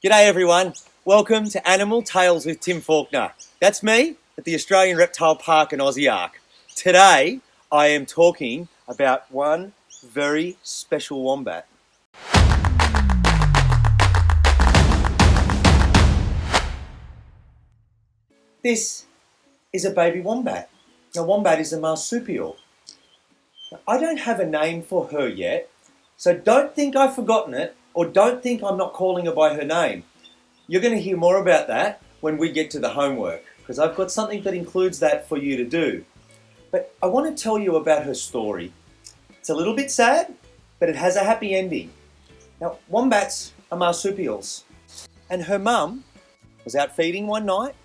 G'day everyone, welcome to Animal Tales with Tim Faulkner. That's me at the Australian Reptile Park in Aussie Ark. Today I am talking about one very special wombat. This is a baby wombat. Now, wombat is a marsupial. Now, I don't have a name for her yet, so don't think I've forgotten it, or don't think I'm not calling her by her name. You're going to hear more about that when we get to the homework, because I've got something that includes that for you to do. But I want to tell you about her story. It's a little bit sad, but it has a happy ending. Now, wombats are marsupials, and her mum was out feeding one night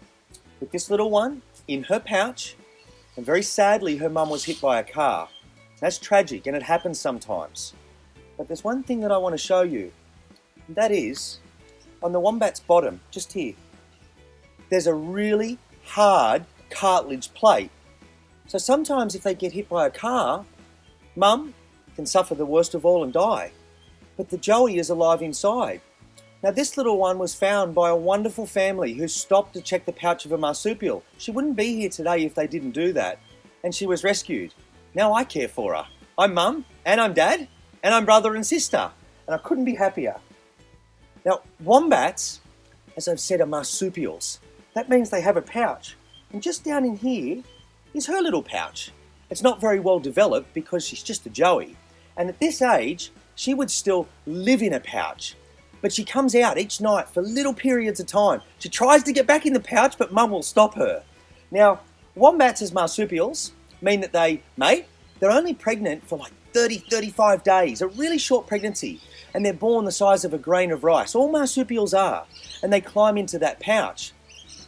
with this little one in her pouch, and very sadly her mum was hit by a car. That's tragic, and it happens sometimes. But there's one thing that I want to show you, and that is on the wombat's bottom, just here, there's a really hard cartilage plate. So sometimes if they get hit by a car, mum can suffer the worst of all and die. But the joey is alive inside. Now, this little one was found by a wonderful family who stopped to check the pouch of a marsupial. She wouldn't be here today if they didn't do that. And she was rescued. Now I care for her. I'm mum, and I'm dad, and I'm brother and sister. And I couldn't be happier. Now, wombats, as I've said, are marsupials. That means they have a pouch. And just down in here is her little pouch. It's not very well developed because she's just a joey. And at this age, she would still live in a pouch. But she comes out each night for little periods of time. She tries to get back in the pouch, but mum will stop her. Now, wombats as marsupials mean that they mate. They're only pregnant for like 35 days, a really short pregnancy. And they're born the size of a grain of rice. All marsupials are. And they climb into that pouch.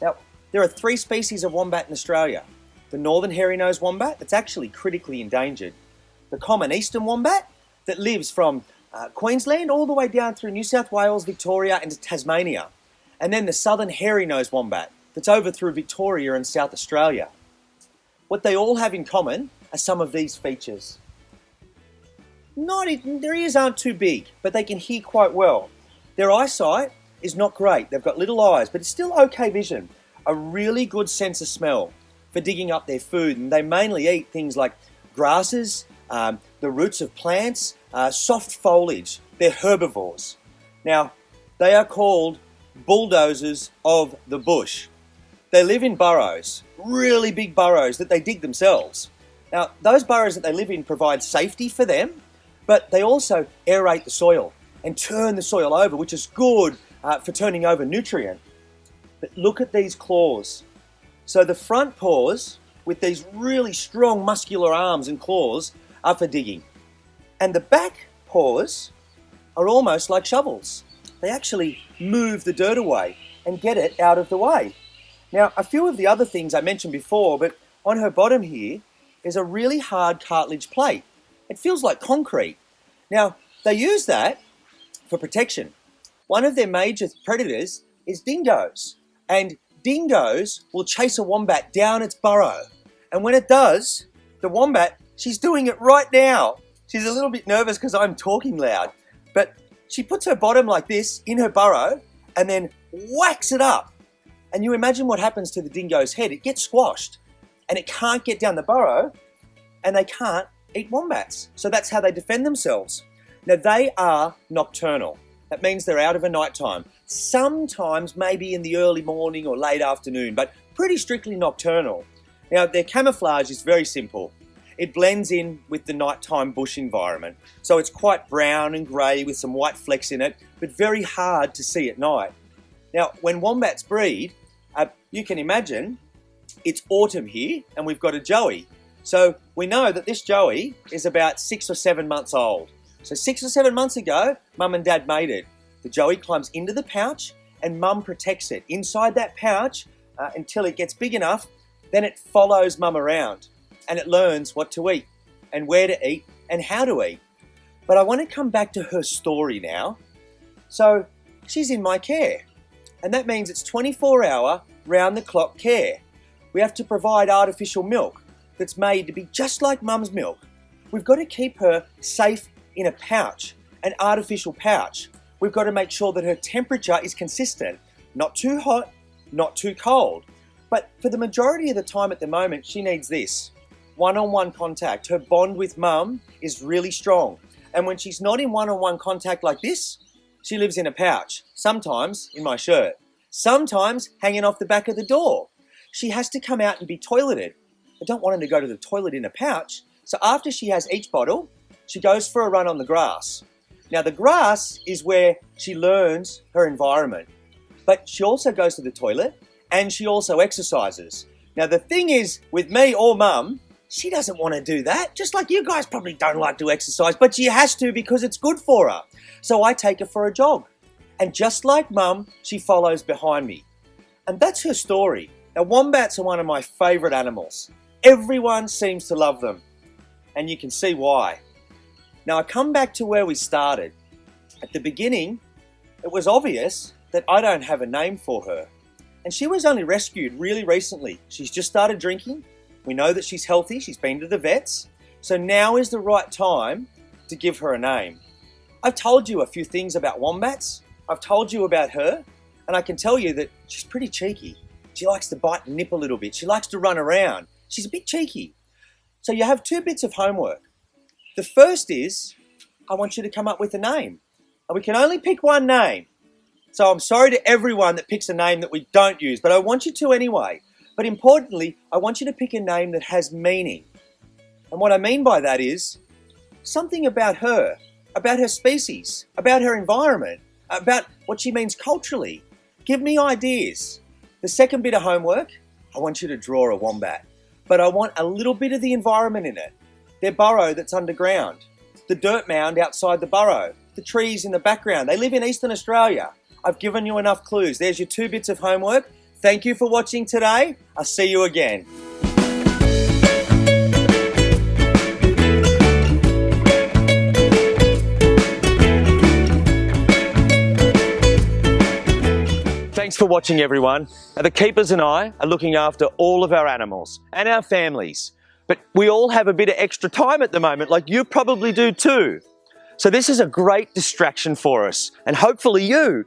Now, there are 3 species of wombat in Australia. The northern hairy-nosed wombat, that's actually critically endangered. The common eastern wombat, that lives from Queensland all the way down through New South Wales, Victoria, and to Tasmania. And then the southern hairy-nosed wombat, that's over through Victoria and South Australia. What they all have in common are some of these features. Their ears aren't too big, but they can hear quite well. Their eyesight is not great. They've got little eyes, but it's still okay vision. A really good sense of smell for digging up their food, and they mainly eat things like grasses, the roots of plants, soft foliage. They're herbivores. Now, they are called bulldozers of the bush. They live in burrows, really big burrows that they dig themselves. Now, those burrows that they live in provide safety for them, but they also aerate the soil and turn the soil over, which is good for turning over nutrient. But look at these claws. So the front paws, with these really strong muscular arms and claws, are for digging. And the back paws are almost like shovels. They actually move the dirt away and get it out of the way. Now, a few of the other things I mentioned before, but on her bottom here is a really hard cartilage plate. It feels like concrete. Now, they use that for protection. One of their major predators is dingoes. And dingoes will chase a wombat down its burrow. And when it does, the wombat, she's doing it right now. She's a little bit nervous because I'm talking loud. But she puts her bottom like this in her burrow and then whacks it up. And you imagine what happens to the dingo's head. It gets squashed and it can't get down the burrow and they can't eat wombats. So that's how they defend themselves. Now, they are nocturnal. That means they're out of a nighttime. Sometimes maybe in the early morning or late afternoon, but pretty strictly nocturnal. Now, their camouflage is very simple. It blends in with the nighttime bush environment. So it's quite brown and grey with some white flecks in it, but very hard to see at night. Now, when wombats breed, you can imagine it's autumn here and we've got a joey. So we know that this joey is about 6 or 7 months old. So 6 or 7 months ago, mum and dad mated. The joey climbs into the pouch and mum protects it inside that pouch until it gets big enough. Then it follows mum around and it learns what to eat and where to eat and how to eat. But I want to come back to her story now. So she's in my care, and that means it's 24-hour, round-the-clock care. We have to provide artificial milk that's made to be just like mum's milk. We've got to keep her safe in a pouch, an artificial pouch. we've got to make sure that her temperature is consistent. Not too hot, not too cold. But for the majority of the time at the moment, she needs this. One-on-one contact. Her bond with mum is really strong. And when she's not in one-on-one contact like this, she lives in a pouch. Sometimes in my shirt. Sometimes hanging off the back of the door. She has to come out and be toileted. I don't want her to go to the toilet in a pouch. So after she has each bottle, she goes for a run on the grass. Now the grass is where she learns her environment. But she also goes to the toilet and she also exercises. Now the thing is, with me or mum, she doesn't want to do that. Just like you guys probably don't like to exercise, but she has to because it's good for her. So I take her for a jog. And just like mum, she follows behind me. And that's her story. Now wombats are one of my favourite animals. Everyone seems to love them. And you can see why. Now I come back to where we started. At the beginning, it was obvious that I don't have a name for her. And she was only rescued really recently. She's just started drinking. We know that she's healthy. She's been to the vets. So now is the right time to give her a name. I've told you a few things about wombats. I've told you about her. And I can tell you that she's pretty cheeky. She likes to bite and nip a little bit. She likes to run around. She's a bit cheeky. So you have two bits of homework. The first is, I want you to come up with a name. And we can only pick one name. So I'm sorry to everyone that picks a name that we don't use, but I want you to anyway. But importantly, I want you to pick a name that has meaning. And what I mean by that is something about her species, about her environment, about what she means culturally. Give me ideas. The second bit of homework, I want you to draw a wombat. But I want a little bit of the environment in it. Their burrow that's underground, the dirt mound outside the burrow, the trees in the background. They live in Eastern Australia. I've given you enough clues. There's your two bits of homework. Thank you for watching today. I'll see you again. Thanks for watching, everyone. Now, the keepers and I are looking after all of our animals and our families. But we all have a bit of extra time at the moment, like you probably do too. So this is a great distraction for us, and hopefully you.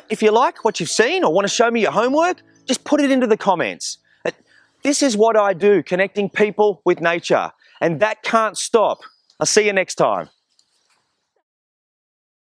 If you like what you've seen or want to show me your homework, just put it into the comments. This is what I do, connecting people with nature, and that can't stop. I'll see you next time.